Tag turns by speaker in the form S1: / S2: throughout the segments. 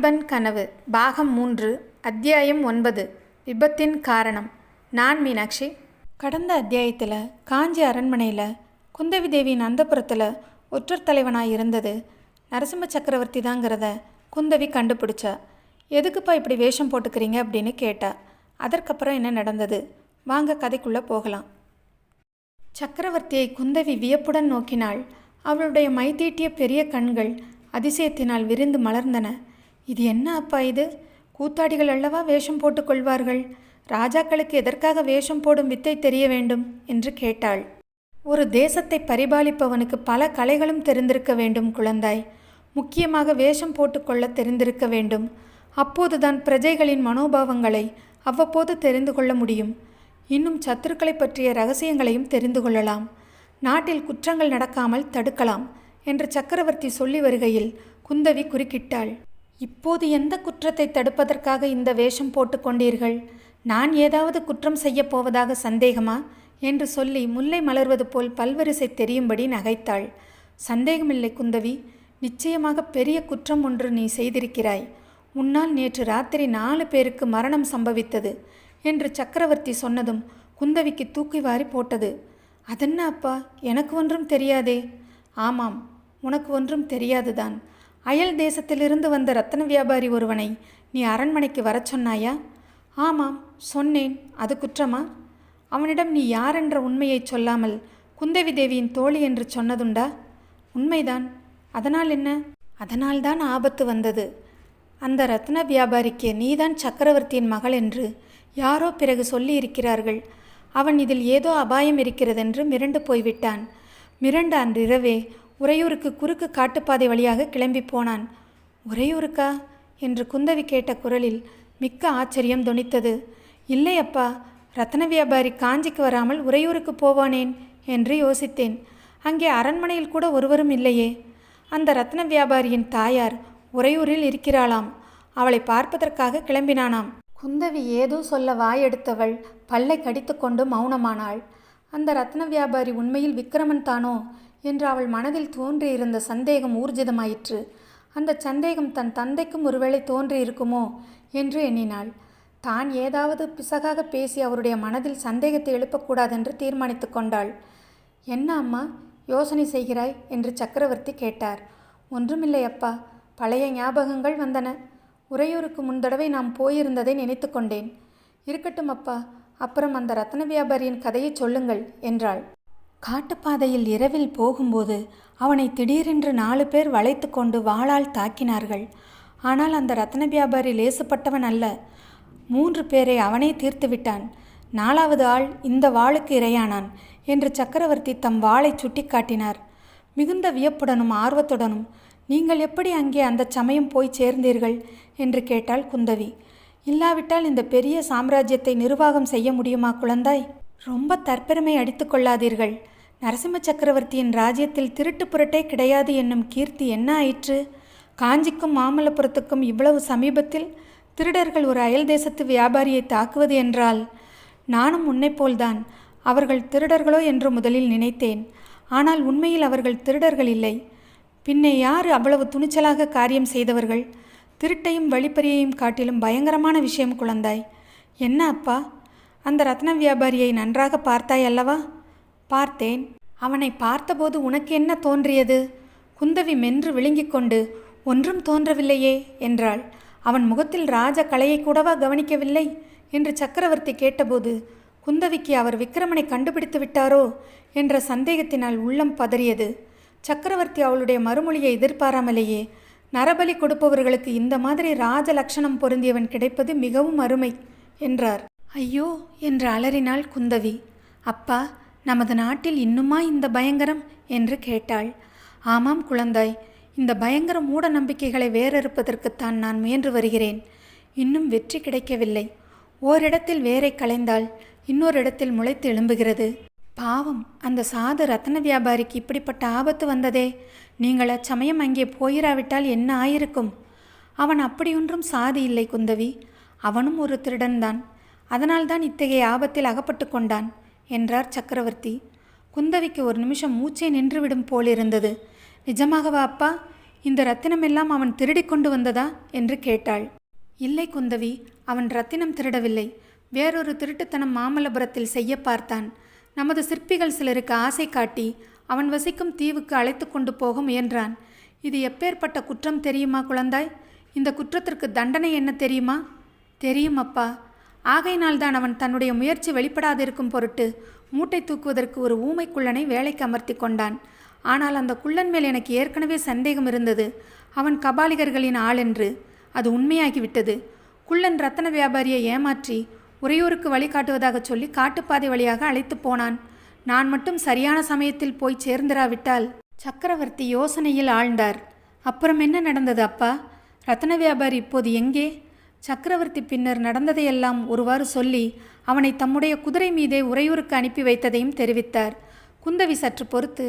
S1: பார்த்திபன் கனவு பாகம் 3 அத்தியாயம் 9 விபத்தின் காரணம். நான் மீனாட்சி. கடந்த அத்தியாயத்தில் காஞ்சி அரண்மனையில் குந்தவி தேவியின் அந்தப்புறத்தில் ஒற்றர் தலைவனாக இருந்தது நரசிம்ம சக்கரவர்த்தி தாங்கிறத குந்தவி கண்டுபிடிச்சா. எதுக்குப்பா இப்படி வேஷம் போட்டுக்கிறீங்க அப்படின்னு கேட்டா. அதற்கப்புறம் என்ன நடந்தது வாங்க கதைக்குள்ளே போகலாம். சக்கரவர்த்தியை குந்தவி வியப்புடன் நோக்கினாள். அவளுடைய மைதீட்டிய பெரிய கண்கள் அதிசயத்தினால் விரிந்து மலர்ந்தன. இது என்ன அப்பா இது? கூத்தாடிகள் அல்லவா வேஷம் போட்டுக்கொள்வார்கள். ராஜாக்களுக்கு எதற்காக வேஷம் போடும் வித்தை தெரிய வேண்டும் என்று கேட்டாள். ஒரு தேசத்தை பரிபாலிப்பவனுக்கு பல கலைகளும் தெரிந்திருக்க வேண்டும் குழந்தாய். முக்கியமாக வேஷம் போட்டுக்கொள்ள தெரிந்திருக்க வேண்டும். அப்போதுதான் பிரஜைகளின் மனோபாவங்களை அவ்வப்போது தெரிந்து கொள்ள முடியும். இன்னும் சத்துருக்களை பற்றிய ரகசியங்களையும் தெரிந்து கொள்ளலாம். நாட்டில் குற்றங்கள் நடக்காமல் தடுக்கலாம் என்று சக்கரவர்த்தி சொல்லி வருகையில் குந்தவி குறுக்கிட்டாள். இப்போது எந்த குற்றத்தை தடுப்பதற்காக இந்த வேஷம் போட்டு கொண்டீர்கள்? நான் ஏதாவது குற்றம் செய்யப் போவதாக சந்தேகமா என்று சொல்லி முல்லை மலர்வது போல் பல்வரிசை தெரியும்படி நகைத்தாள். சந்தேகமில்லை குந்தவி, நிச்சயமாக பெரிய குற்றம் ஒன்று நீ செய்திருக்கிறாய். உன்னால் நேற்று ராத்திரி 4 பேருக்கு மரணம் சம்பவித்தது என்று சக்கரவர்த்தி சொன்னதும் குந்தவிக்கு தூக்கி வாரி போட்டது. அதென்ன அப்பா, எனக்கு ஒன்றும் தெரியாதே. ஆமாம், உனக்கு ஒன்றும் தெரியாதுதான். அயல் தேசத்திலிருந்து வந்த ரத்தன வியாபாரி ஒருவனை நீ அரண்மனைக்கு வரச் சொன்னாயா? ஆமாம் சொன்னேன். அது குற்றமா? அவனிடம் நீ யாரென்ற உண்மையை சொல்லாமல் குந்தவி தேவியின் தோழி என்று சொன்னதுண்டா? உண்மைதான். அதனால் என்ன? அதனால்தான் ஆபத்து வந்தது. அந்த ரத்ன வியாபாரிக்கு நீதான் சக்கரவர்த்தியின் மகள் என்று யாரோ பிறகு சொல்லி இருக்கிறார்கள். அவன் இதில் ஏதோ அபாயம் இருக்கிறதென்று மிரண்டு போய்விட்டான். மிரண்டு அன்றிரவே உறையூருக்கு குறுக்கு காட்டுப்பாதை வழியாக கிளம்பி போனான். உறையூருக்கா என்று குந்தவி கேட்ட குரலில் மிக்க ஆச்சரியம் தொனித்தது. இல்லை அப்பா, ரத்ன வியாபாரி காஞ்சிக்கு வராமல் உறையூருக்கு போவானேன் என்று யோசித்தேன். அங்கே அரண்மனையில் கூட ஒருவரும் இல்லையே. அந்த ரத்ன வியாபாரியின் தாயார் உறையூரில் இருக்கிறாளாம். அவளை பார்ப்பதற்காக கிளம்பினானாம். குந்தவி ஏதோ சொல்ல வாயெடுத்தவள் பல்லை கடித்து கொண்டு மௌனமானாள். அந்த ரத்ன வியாபாரி உண்மையில் விக்கிரமன் தானோ என்று அவள் மனதில் தோன்றியிருந்த சந்தேகம் ஊர்ஜிதமாயிற்று. அந்த சந்தேகம் தன் தந்தைக்கும் ஒருவேளை தோன்றியிருக்குமோ என்று எண்ணினாள். தான் ஏதாவது பிசகாக பேசி அவருடைய மனதில் சந்தேகத்தை எழுப்பக்கூடாதென்று தீர்மானித்து கொண்டாள். என்ன அம்மா யோசனை செய்கிறாய் என்று சக்கரவர்த்தி கேட்டார். ஒன்றுமில்லை அப்பா, பழைய ஞாபகங்கள் வந்தன. உறையூருக்கு முன்தடவை நாம் போயிருந்ததை நினைத்து கொண்டேன். இருக்கட்டும் அப்பா, அப்புறம் அந்த ரத்ன வியாபாரியின் கதையை சொல்லுங்கள் என்றாள். காட்டுப்பாதையில் இரவில் போகும்போது அவனை திடீரென்று 4 பேர் வளைத்து கொண்டு வாளால் தாக்கினார்கள். ஆனால் அந்த ரத்ன வியாபாரி லேசுப்பட்டவன் அல்ல. 3 பேரை அவனே தீர்த்து விட்டான். 4வது ஆள் இந்த வாளுக்கு இரையானான் என்று சக்கரவர்த்தி தம் வாளை சுட்டி காட்டினார். மிகுந்த வியப்புடனும் ஆர்வத்துடனும், நீங்கள் எப்படி அங்கே அந்த சமயம் போய் சேர்ந்தீர்கள் என்று கேட்டாள் குந்தவி. இல்லாவிட்டால் இந்த பெரிய சாம்ராஜ்யத்தை நிர்வாகம் செய்ய முடியுமா குழந்தாய்? ரொம்ப தற்பெருமை அடித்து கொள்ளாதீர்கள். நரசிம்ம சக்கரவர்த்தியின் ராஜ்யத்தில் திருட்டு புரட்டே கிடையாது என்னும் கீர்த்தி என்ன ஆயிற்று? காஞ்சிக்கும் மாமல்லபுரத்துக்கும் இவ்வளவு சமீபத்தில் திருடர்கள் ஒரு அயல் தேசத்து வியாபாரியை தாக்குவது என்றால், நானும் உன்னைப்போல்தான் அவர்கள் திருடர்களோ என்று முதலில் நினைத்தேன். ஆனால் உண்மையில் அவர்கள் திருடர்கள் இல்லை. பின்னே யார் அவ்வளவு துணிச்சலாக காரியம் செய்தவர்கள்? திருட்டையும் வழிப்பறியையும் காட்டிலும் பயங்கரமான விஷயம் குழந்தாய். என்ன அப்பா, அந்த ரத்ன வியாபாரியை நன்றாக பார்த்தாய் அல்லவா? பார்த்தேன். அவனை பார்த்தபோது உனக்கு என்ன தோன்றியது? குந்தவி மென்று விழுங்கிக் கொண்டு, ஒன்றும் தோன்றவில்லையே என்றாள். அவன் முகத்தில் ராஜ கலையை கூடவா கவனிக்கவில்லை என்று சக்கரவர்த்தி கேட்டபோது குந்தவிக்கு அவர் விக்கிரமனை கண்டுபிடித்து விட்டாரோ என்ற சந்தேகத்தினால் உள்ளம் பதறியது. சக்கரவர்த்தி அவளுடைய மறுமொழியை எதிர்பாராமலேயே, நரபலி கொடுப்பவர்களுக்கு இந்த மாதிரி ராஜ லட்சணம் பொருந்தியவன் கிடைப்பது மிகவும் அருமை என்றார். ஐயோ என்று அலறினாள் குந்தவி. அப்பா, நமது நாட்டில் இன்னுமா இந்த பயங்கரம் என்று கேட்டாள். ஆமாம் குழந்தாய், இந்த பயங்கர மூட நம்பிக்கைகளை வேறறுப்பதற்குத்தான் நான் முயன்று வருகிறேன். இன்னும் வெற்றி கிடைக்கவில்லை. ஓரிடத்தில் வேரை களைந்தால் இன்னொரு இடத்தில் முளைத்து எழும்புகிறது. பாவம், அந்த சாது ரத்ன வியாபாரிக்கு இப்படிப்பட்ட ஆபத்து வந்ததே. நீங்கள் அச்சமயம் அங்கே போயிராவிட்டால் என்ன ஆயிருக்கும்? அவன் அப்படியொன்றும் சாதி இல்லை குந்தவி. அவனும் ஒரு திருடன்தான். அதனால்தான் இத்தகைய ஆபத்தில் அகப்பட்டு கொண்டான் என்றார் சக்கரவர்த்தி. குந்தவிக்கு ஒரு நிமிஷம் மூச்சே நின்றுவிடும் போலிருந்தது. நிஜமாகவா அப்பா? இந்த ரத்தினமெல்லாம் அவன் திருடி கொண்டு வந்ததா என்று கேட்டாள். இல்லை குந்தவி, அவன் ரத்தினம் திருடவில்லை. வேறொரு திருட்டுத்தனம் மாமல்லபுரத்தில் செய்ய பார்த்தான். நமது சிற்பிகள் சிலருக்கு ஆசை காட்டி அவன் வசிக்கும் தீவுக்கு அழைத்து கொண்டு போக முயன்றான். இது எப்பேற்பட்ட குற்றம் தெரியுமா குழந்தாய்? இந்த குற்றத்திற்கு தண்டனை என்ன தெரியுமா? தெரியும் அப்பா. ஆகையினால்தான் அவன் தன்னுடைய முயற்சி வெளிப்படாதிருக்கும் பொருட்டு மூட்டை தூக்குவதற்கு ஒரு ஊமை குள்ளனை வேலைக்கு அமர்த்தி கொண்டான். ஆனால் அந்த குள்ளன் மேல் எனக்கு ஏற்கனவே சந்தேகம் இருந்தது. அவன் கபாலிகர்களின் ஆள் என்று. அது உண்மையாகிவிட்டது. குள்ளன் ரத்தன வியாபாரியை ஏமாற்றி உறையூருக்கு வழிகாட்டுவதாக சொல்லி காட்டுப்பாதை வழியாக அழைத்து போனான். நான் மட்டும் சரியான சமயத்தில் போய் சேர்ந்திராவிட்டால். சக்கரவர்த்தி யோசனையில் ஆழ்ந்தார். அப்புறம் என்ன நடந்தது அப்பா? ரத்தன வியாபாரி இப்போது எங்கே? சக்கரவர்த்தி பின்னர் நடந்ததையெல்லாம் ஒருவாறு சொல்லி அவனை தம்முடைய குதிரை மீதே உறையூருக்கு அனுப்பி வைத்ததையும் தெரிவித்தார். குந்தவி சற்று பொறுத்து,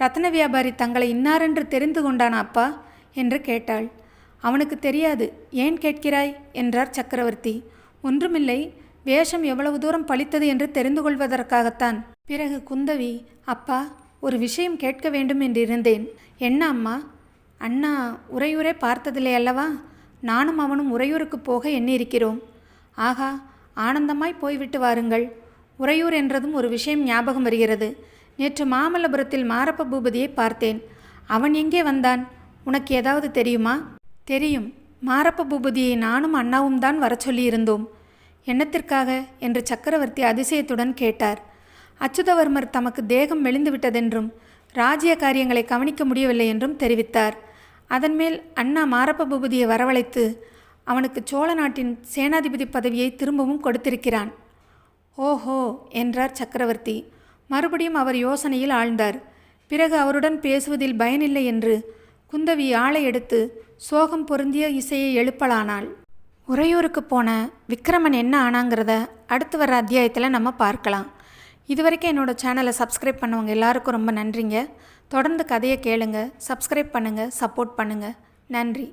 S1: ரத்தன வியாபாரி தங்களை இன்னாரென்று தெரிந்து கொண்டானா அப்பா என்று கேட்டாள். அவனுக்கு தெரியாது. ஏன் கேட்கிறாய் என்றார் சக்கரவர்த்தி. ஒன்றுமில்லை, வேஷம் எவ்வளவு தூரம் பலித்தது என்று தெரிந்து கொள்வதற்காகத்தான். பிறகு குந்தவி, அப்பா, ஒரு விஷயம் கேட்க வேண்டும் என்றிருந்தேன். என்ன அம்மா? அண்ணா உறையூரே பார்த்ததில்லை அல்லவா? நானும் அவனும் உறையூருக்கு போக எண்ணியிருக்கிறோம். ஆகா, ஆனந்தமாய் போய்விட்டு வாருங்கள். உறையூர் என்றதும் ஒரு விஷயம் ஞாபகம் வருகிறது. நேற்று மாமல்லபுரத்தில் மாரப்ப பூபதியை பார்த்தேன். அவன் எங்கே வந்தான்? உனக்கு ஏதாவது தெரியுமா? தெரியும். மாரப்ப பூபதியை நானும் அண்ணாவும் தான் வர சொல்லியிருந்தோம். என்னத்திற்காக என்று சக்கரவர்த்தி அதிசயத்துடன் கேட்டார். அச்சுதவர்மர் தமக்கு தேகம் மெலிந்து விட்டதென்றும் ராஜ்ய காரியங்களை கவனிக்க முடியவில்லை என்றும் தெரிவித்தார். அதன்மேல் அண்ணா மாரப்ப பூபதியை வரவழைத்து அவனுக்கு சோழ நாட்டின் சேனாதிபதி பதவியை திரும்பவும் கொடுத்திருக்கிறான். ஓஹோ என்றார் சக்கரவர்த்தி. மறுபடியும் அவர் யோசனையில் ஆழ்ந்தார். பிறகு அவருடன் பேசுவதில் பயனில்லை என்று குந்தவி ஆளை எடுத்து சோகம் பொருந்திய இசையை எழுப்பலானாள். உறையூருக்கு போன விக்ரமன் என்ன ஆனாங்கிறத அடுத்து வர அத்தியாயத்தில் நம்ம பார்க்கலாம். இதுவரைக்கும் என்னோடய சேனலை சப்ஸ்கிரைப் பண்ணவங்க எல்லாருக்கும் ரொம்ப நன்றிங்க. தொடர்ந்து கதையை கேளுங்க, சப்ஸ்கிரைப் பண்ணுங்கள், சப்போர்ட் பண்ணுங்கள். நன்றி.